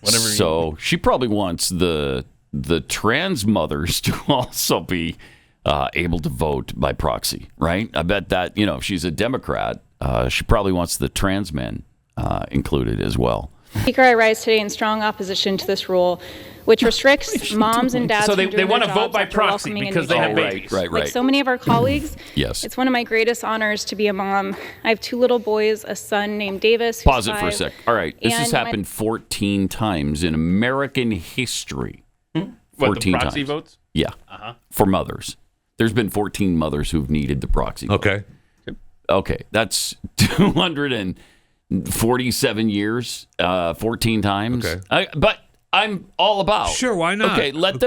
Whatever. So she probably wants the trans mothers to also be able to vote by proxy, right? I bet that, if she's a Democrat, she probably wants the trans men included as well. Speaker, I rise today in strong opposition to this rule, which restricts moms and dads. So from they doing want their to vote jobs by after proxy welcoming a because new they have child. babies. Right. Like so many of our colleagues, Yes. it's one of my greatest honors to be a mom. I have 2 little boys, a son named Davis, who's Pause it 5, for a sec. All right. This has and happened 14 times in American history. 14 the proxy times. votes? Yeah. For mothers. There's been 14 mothers who've needed the proxy vote. Okay. That's 247 years, 14 times. Okay. But I'm all about. Sure, why not? Okay, let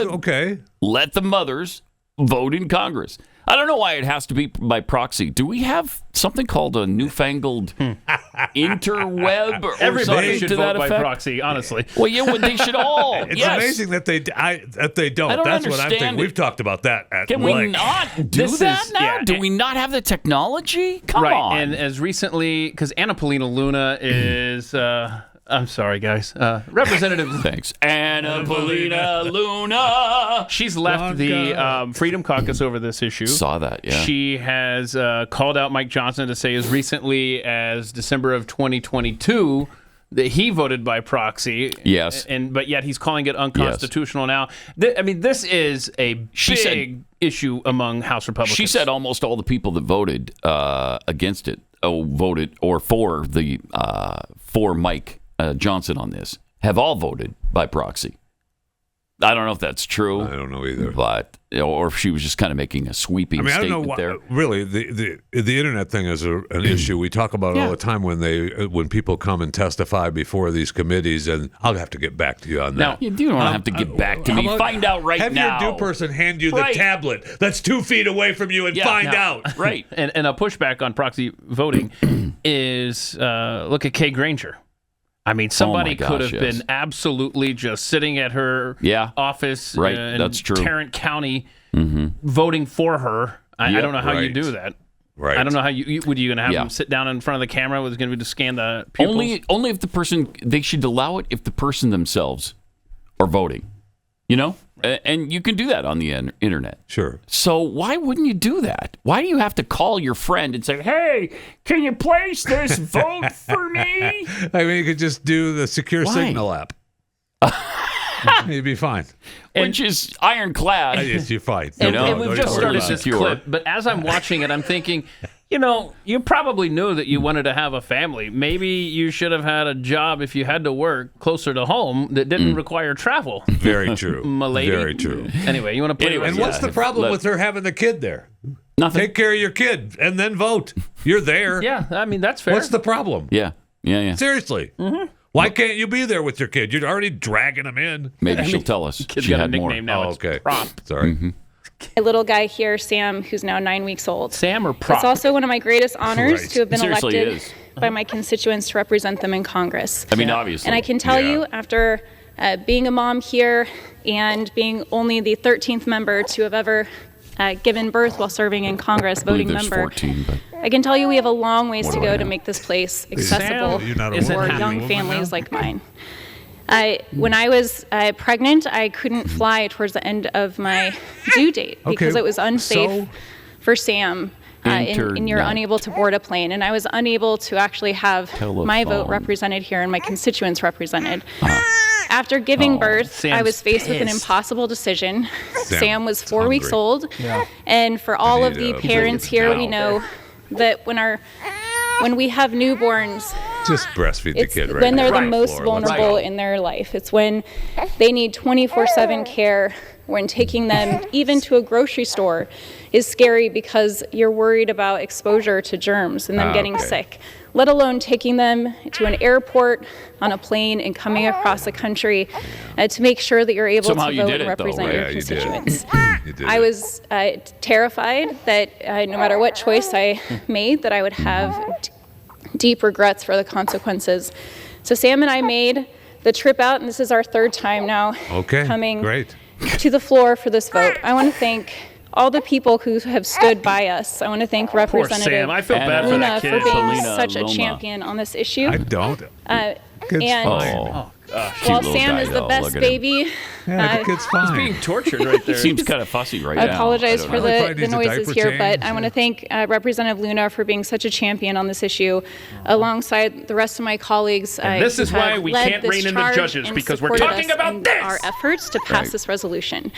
the mothers vote in Congress. I don't know why it has to be by proxy. Do we have something called a newfangled interweb or Everybody something should to vote that by effect? proxy, honestly. Well, yeah, they should all. It's yes. amazing that they don't. I don't That's what I'm understand thinking. it. We've talked about that at Can we length. not do that now? Do we not have the technology? Come on. And as recently, because Paulina Luna is, I'm sorry, guys, Representative. Thanks. Paulina Luna. She's left the Freedom Caucus over this issue. Saw that, yeah. She has called out Mike Johnson to say as recently as December of 2022 that he voted by proxy. Yes. But yet he's calling it unconstitutional now. This is a big issue among House Republicans. She said almost all the people that voted against it, voted or for Mike Johnson on this, have all voted by proxy. I don't know if that's true. I don't know either. But or if she was just kind of making a sweeping statement I don't know why, there. Really, the internet thing is an issue. We talk about it all the time when people come and testify before these committees, and I'll have to get back to you on that. Now, you don't have to get back to me. Find out right now. Have your due person hand you the tablet that's 2 feet away from you and find out. Right. And a pushback on proxy voting is look at Kay Granger. I mean, somebody could have been absolutely just sitting at her office in That's true. Tarrant County voting for her. I don't know how you do that. Right. I don't know how you going to have them sit down in front of the camera? Was going to be to scan the pupils? Only if the person, they should allow it if the person themselves are voting. And you can do that on the internet. Sure. So why wouldn't you do that? Why do you have to call your friend and say, hey, can you place this vote for me? I mean, you could just do the secure signal app. You'd be fine. Which is ironclad. You're fine. And we've just started this clip, but as I'm watching it, I'm thinking, you probably knew that you wanted to have a family. Maybe you should have had a job if you had to work closer to home that didn't require travel. Very true. My lady. Very true. Anyway, you want to play with And what's the problem with her having the kid there? Nothing. Take care of your kid and then vote. You're there. Yeah, I mean, that's fair. What's the problem? Yeah. Seriously. Why can't you be there with your kid? You're already dragging them in. Maybe she'll tell us. Kid's She got a had more. nickname now. It's okay. Prop. Sorry. My little guy here, Sam, who's now 9 weeks old. Sam or Prop? It's also one of my greatest honors Right. to have been Seriously, it elected is. by my constituents to represent them in Congress. I mean, obviously. And I can tell you, after being a mom here and being only the 13th member to have ever given birth while serving in Congress, I believe voting there's member, 14, but I can tell you we have a long ways to go to make this place accessible Sam, You're not a isn't woman. for happy. young families like mine. When I was pregnant, I couldn't fly towards the end of my due date because it was unsafe for Sam. And you're unable to board a plane. And I was unable to actually have my vote represented here and my constituents represented. After giving birth, I was faced with an impossible decision. Sam was 4 weeks old. And for all of the parents here, we know that when we have newborns, Just breastfeed the it's kid right when they're now. the most Let's vulnerable go. in their life. It's when they need 24/7 care, when taking them even to a grocery store is scary because you're worried about exposure to germs and them getting sick, let alone taking them to an airport, on a plane, and coming across the country to make sure that you're able Somehow to you vote did and it, though, represent right? your Yeah, you did. constituents. You did I it. was terrified that no matter what choice I made, that I would have deep regrets for the consequences. So Sam and I made the trip out, and this is our 3rd time now coming Great. to the floor for this vote. I want to thank all the people who have stood by us. I want to thank Poor Representative Sam. I feel bad for Luna that for kid. being Paulina such a Luna. champion on this issue. I don't. And fine. Oh, gosh. While Sam is the best baby. Yeah, I think it's fine. He's being tortured right there. Seems kind of fussy right now. I apologize for the noises here, change. but I want to thank Representative Luna for being such a champion on this issue, alongside the rest of my colleagues. And this is why we can't rein in the judges, because we're talking about this. Our efforts to pass this resolution.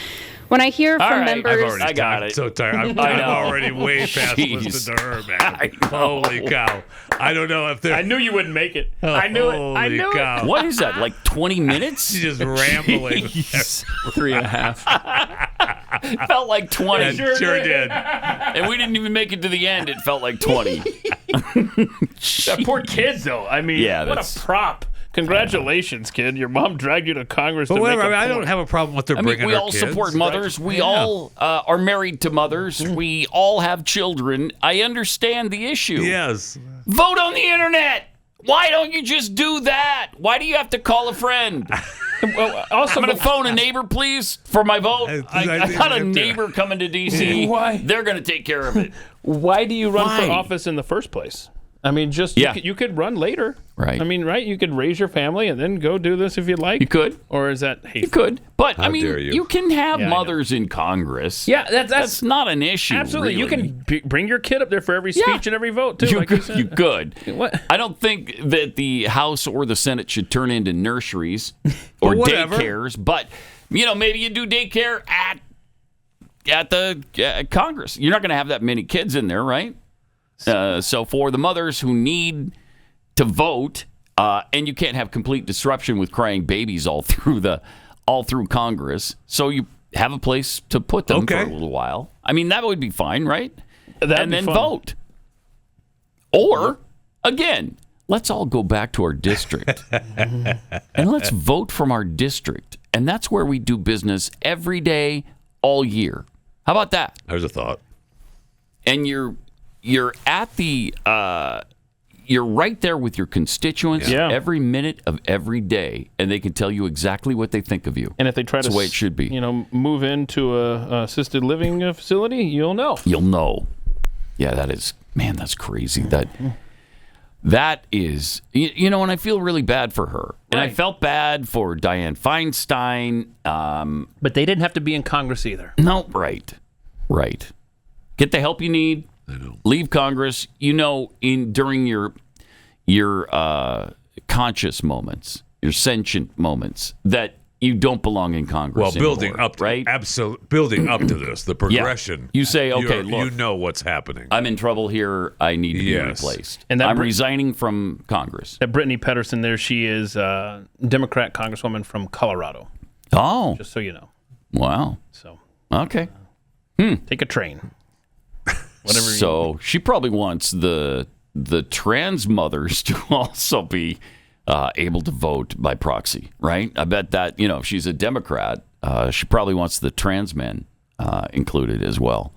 When I hear from members, I got it. So tired. I'm already way past listening to her, man. Holy cow! I don't know if they're. I knew you wouldn't make it. I knew it. I knew it. What is that? Like 20 minutes? She's just rambling. 3.5. Felt like 20. It sure did. And we didn't even make it to the end. It felt like 20. That poor kid, though. I mean, what a prop. Congratulations, kid. Your mom dragged you to Congress to whatever. make a I point. don't have a problem with their bringing we our all kids. support mothers. We all are married to mothers. We all have children. I understand the issue. Yes. Vote on the internet. Why don't you just do that? Why do you have to call a friend? Well, also, I'm going to phone a neighbor, please, for my vote. I got a to. neighbor coming to D.C. Why? They're going to take care of it. Why do you run Why? for office in the first place? I mean, you could run later. Right. I mean, right? You could raise your family and then go do this if you'd like. You could. Or is that hateful? You could. But, How dare you. you can have Yeah, I mothers in Congress. Yeah, that's not an issue, absolutely. really. You can bring your kid up there for every speech and every vote, too. You could. What? I don't think that the House or the Senate should turn into nurseries or whatever. daycares, but maybe you do daycare at the Congress. You're not going to have that many kids in there, right? So for the mothers who need to vote, and you can't have complete disruption with crying babies all through Congress, so you have a place to put them for a little while. I mean, that would be fine, right? And then vote. Or, again, let's all go back to our district and let's vote from our district. And that's where we do business every day, all year. How about that? There's a thought. And you're at the you're right there with your constituents every minute of every day, and they can tell you exactly what they think of you. And if they try That's the way it should be. Move into a assisted living facility, you'll know. You'll know. Yeah, that's crazy. That is, and I feel really bad for her. And I felt bad for Dianne Feinstein. But they didn't have to be in Congress either. No, right. Get the help you need. I know. Leave Congress. During your conscious moments, your sentient moments, that you don't belong in Congress. Well, building anymore, up to right? building up to this, the progression. You say, okay, you look, know what's happening. I'm in trouble here. I need to be replaced. And I'm resigning from Congress. That Brittany Pettersen there, she is a Democrat congresswoman from Colorado. Oh, Just so you know. wow. So Okay. take a train. So she probably wants the trans mothers to also be able to vote by proxy, right? I bet that, if she's a Democrat, she probably wants the trans men included as well.